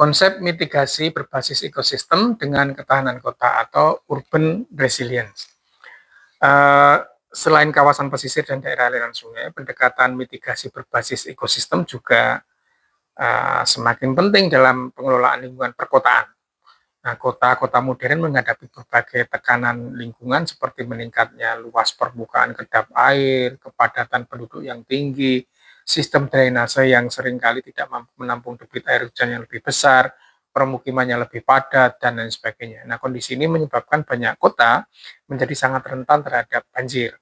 Konsep mitigasi berbasis ekosistem dengan ketahanan kota atau urban resilience. Selain kawasan pesisir dan daerah aliran sungai, pendekatan mitigasi berbasis ekosistem juga semakin penting dalam pengelolaan lingkungan perkotaan. Nah, kota-kota modern menghadapi berbagai tekanan lingkungan seperti meningkatnya luas permukaan kedap air, kepadatan penduduk yang tinggi, sistem drainase yang seringkali tidak mampu menampung debit air hujan yang lebih besar, permukimannya lebih padat, dan lain sebagainya. Nah, kondisi ini menyebabkan banyak kota menjadi sangat rentan terhadap banjir.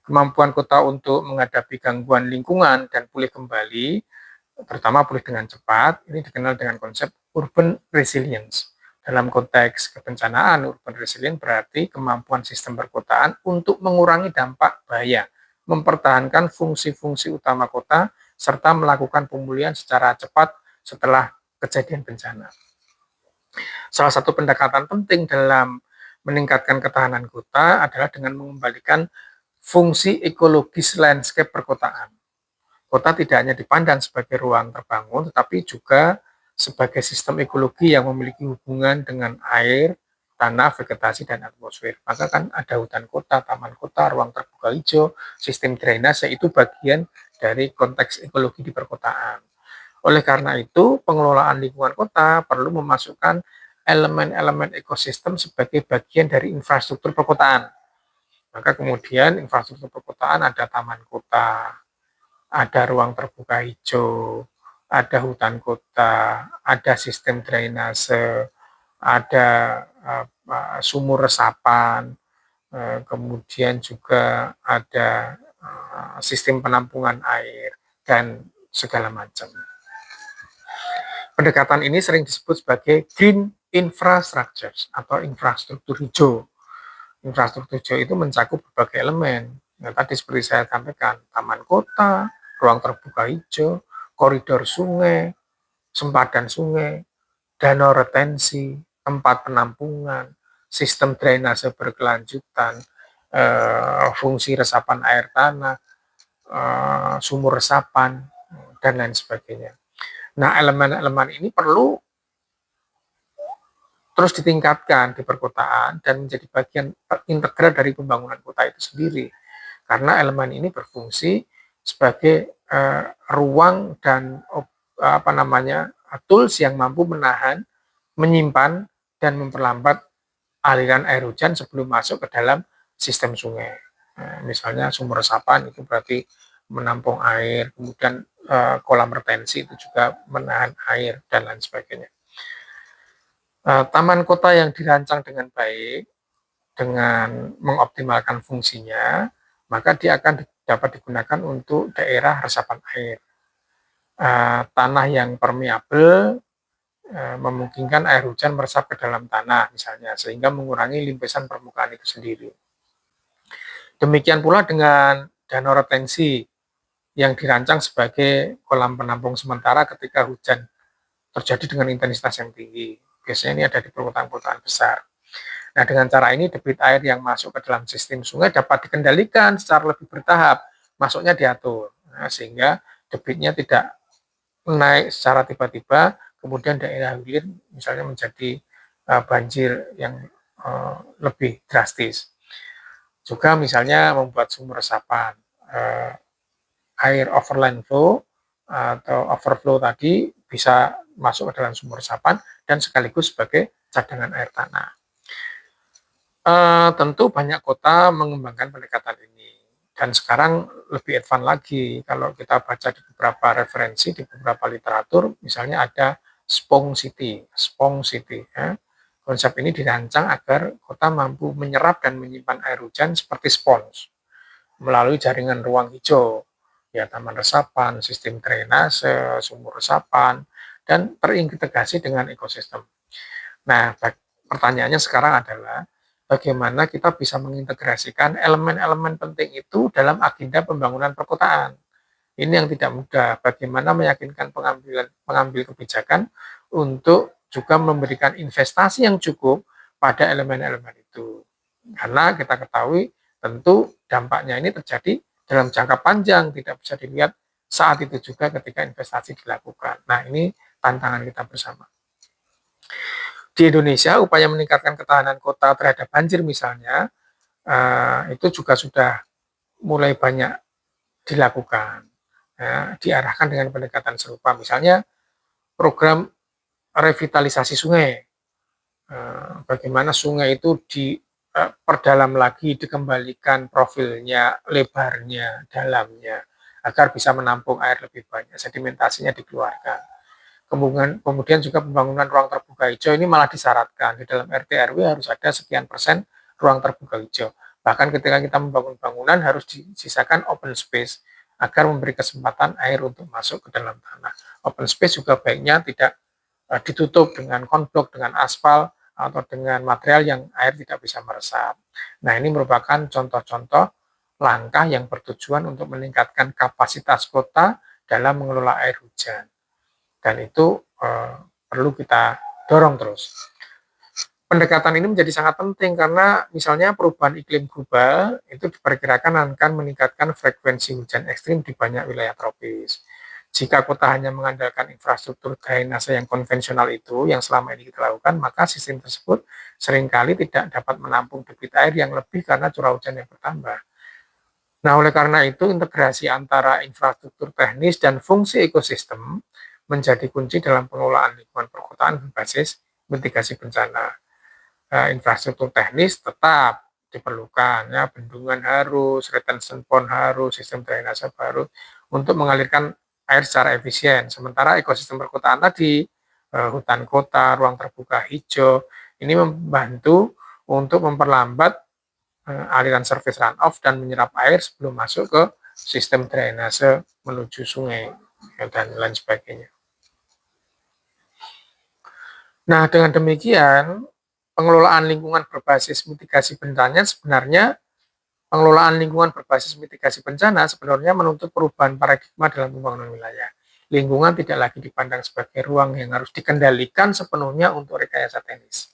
Kemampuan kota untuk menghadapi gangguan lingkungan dan pulih kembali, terutama pulih dengan cepat, ini dikenal dengan konsep urban resilience. Dalam konteks kebencanaan, urban resilience berarti kemampuan sistem perkotaan untuk mengurangi dampak bahaya, mempertahankan fungsi-fungsi utama kota, serta melakukan pemulihan secara cepat setelah kejadian bencana. Salah satu pendekatan penting dalam meningkatkan ketahanan kota adalah dengan mengembalikan fungsi ekologis landscape perkotaan. Kota tidak hanya dipandang sebagai ruang terbangun, tetapi juga sebagai sistem ekologi yang memiliki hubungan dengan air, tanah, vegetasi, dan atmosfer. Maka kan ada hutan kota, taman kota, ruang terbuka hijau, sistem drainase, itu bagian dari konteks ekologi di perkotaan. Oleh karena itu, pengelolaan lingkungan kota perlu memasukkan elemen-elemen ekosistem sebagai bagian dari infrastruktur perkotaan. Maka kemudian infrastruktur perkotaan ada taman kota, ada ruang terbuka hijau, ada hutan kota, ada sistem drainase, ada sumur resapan, kemudian juga ada sistem penampungan air, dan segala macam. Pendekatan ini sering disebut sebagai green infrastructure atau infrastruktur hijau. Infrastruktur hijau itu mencakup berbagai elemen. Nah, tadi seperti saya sampaikan, taman kota, ruang terbuka hijau, koridor sungai, sempadan sungai, danau retensi, tempat penampungan, sistem drainase berkelanjutan, fungsi resapan air tanah, sumur resapan, dan lain sebagainya. Nah, elemen-elemen ini perlu terus ditingkatkan di perkotaan dan menjadi bagian integral dari pembangunan kota itu sendiri. Karena elemen ini berfungsi sebagai ruang dan tools yang mampu menahan, menyimpan, dan memperlambat aliran air hujan sebelum masuk ke dalam sistem sungai. Misalnya sumur resapan itu berarti menampung air, kemudian kolam retensi itu juga menahan air, dan lain sebagainya. Taman kota yang dirancang dengan baik, dengan mengoptimalkan fungsinya, maka dia akan dapat digunakan untuk daerah resapan air. Tanah yang permeabel memungkinkan air hujan meresap ke dalam tanah misalnya, sehingga mengurangi limpesan permukaan itu sendiri. Demikian pula dengan danau retensi yang dirancang sebagai kolam penampung sementara ketika hujan terjadi dengan intensitas yang tinggi. Biasanya ini ada di perkotaan-perkotaan besar. Nah, dengan cara ini debit air yang masuk ke dalam sistem sungai dapat dikendalikan secara lebih bertahap, masuknya diatur, sehingga debitnya tidak naik secara tiba-tiba, kemudian daerah hilir misalnya menjadi banjir yang lebih drastis. Juga misalnya membuat sumur resapan, air overland flow atau overflow tadi bisa masuk ke dalam sumur resapan dan sekaligus sebagai cadangan air tanah. Tentu banyak kota mengembangkan pendekatan ini, dan sekarang lebih advance lagi. Kalau kita baca di beberapa referensi, di beberapa literatur, misalnya ada Spong City. Konsep ini dirancang agar kota mampu menyerap dan menyimpan air hujan seperti spons melalui jaringan ruang hijau, ya taman resapan, sistem drainase, sumur resapan, dan terintegrasi dengan ekosistem. Nah, pertanyaannya sekarang adalah bagaimana kita bisa mengintegrasikan elemen-elemen penting itu dalam agenda pembangunan perkotaan. Ini yang tidak mudah. Bagaimana meyakinkan pengambil kebijakan untuk juga memberikan investasi yang cukup pada elemen-elemen itu. Karena kita ketahui tentu dampaknya ini terjadi dalam jangka panjang, tidak bisa dilihat saat itu juga ketika investasi dilakukan. Nah, ini tantangan kita bersama. Di Indonesia, upaya meningkatkan ketahanan kota terhadap banjir misalnya, itu juga sudah mulai banyak dilakukan, ya, diarahkan dengan pendekatan serupa. Misalnya program revitalisasi sungai, bagaimana sungai itu diperdalam lagi, dikembalikan profilnya, lebarnya, dalamnya, agar bisa menampung air lebih banyak, sedimentasinya dikeluarkan. Kemudian juga pembangunan ruang terbuka hijau ini malah disyaratkan di dalam RT RW harus ada sekian persen ruang terbuka hijau. Bahkan ketika kita membangun bangunan harus disisakan open space agar memberi kesempatan air untuk masuk ke dalam tanah. Open space juga baiknya tidak ditutup dengan konblok, dengan aspal, atau dengan material yang air tidak bisa meresap. Nah, ini merupakan contoh-contoh langkah yang bertujuan untuk meningkatkan kapasitas kota dalam mengelola air hujan. Dan itu perlu kita dorong terus. Pendekatan ini menjadi sangat penting karena misalnya perubahan iklim global itu diperkirakan akan meningkatkan frekuensi hujan ekstrim di banyak wilayah tropis. Jika kota hanya mengandalkan infrastruktur drainase yang konvensional itu yang selama ini kita lakukan, maka sistem tersebut seringkali tidak dapat menampung debit air yang lebih karena curah hujan yang bertambah. Nah, oleh karena itu integrasi antara infrastruktur teknis dan fungsi ekosistem menjadi kunci dalam pengelolaan lingkungan perkotaan berbasis mitigasi bencana. Infrastruktur teknis tetap diperlukan, ya, bendungan harus, retention pond harus, sistem drainase harus untuk mengalirkan air secara efisien. Sementara ekosistem perkotaan tadi, hutan kota, ruang terbuka hijau, ini membantu untuk memperlambat aliran surface runoff dan menyerap air sebelum masuk ke sistem drainase menuju sungai, ya, dan lain sebagainya. Nah, dengan demikian, pengelolaan lingkungan berbasis mitigasi bencana sebenarnya pengelolaan lingkungan berbasis mitigasi bencana sebenarnya menuntut perubahan paradigma dalam pembangunan wilayah. Lingkungan tidak lagi dipandang sebagai ruang yang harus dikendalikan sepenuhnya untuk rekayasa teknis,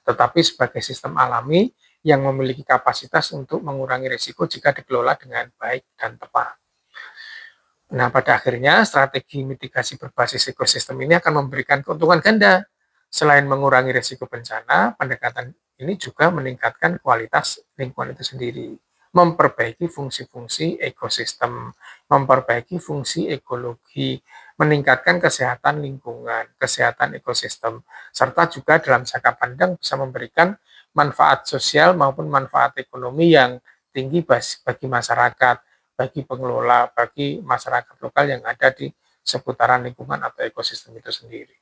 tetapi sebagai sistem alami yang memiliki kapasitas untuk mengurangi risiko jika dikelola dengan baik dan tepat. Nah, pada akhirnya strategi mitigasi berbasis ekosistem ini akan memberikan keuntungan ganda. Selain mengurangi risiko bencana, pendekatan ini juga meningkatkan kualitas lingkungan itu sendiri, memperbaiki fungsi-fungsi ekosistem, memperbaiki fungsi ekologi, meningkatkan kesehatan lingkungan, kesehatan ekosistem, serta juga dalam jangka pandang bisa memberikan manfaat sosial maupun manfaat ekonomi yang tinggi bagi masyarakat, bagi pengelola, bagi masyarakat lokal yang ada di seputaran lingkungan atau ekosistem itu sendiri.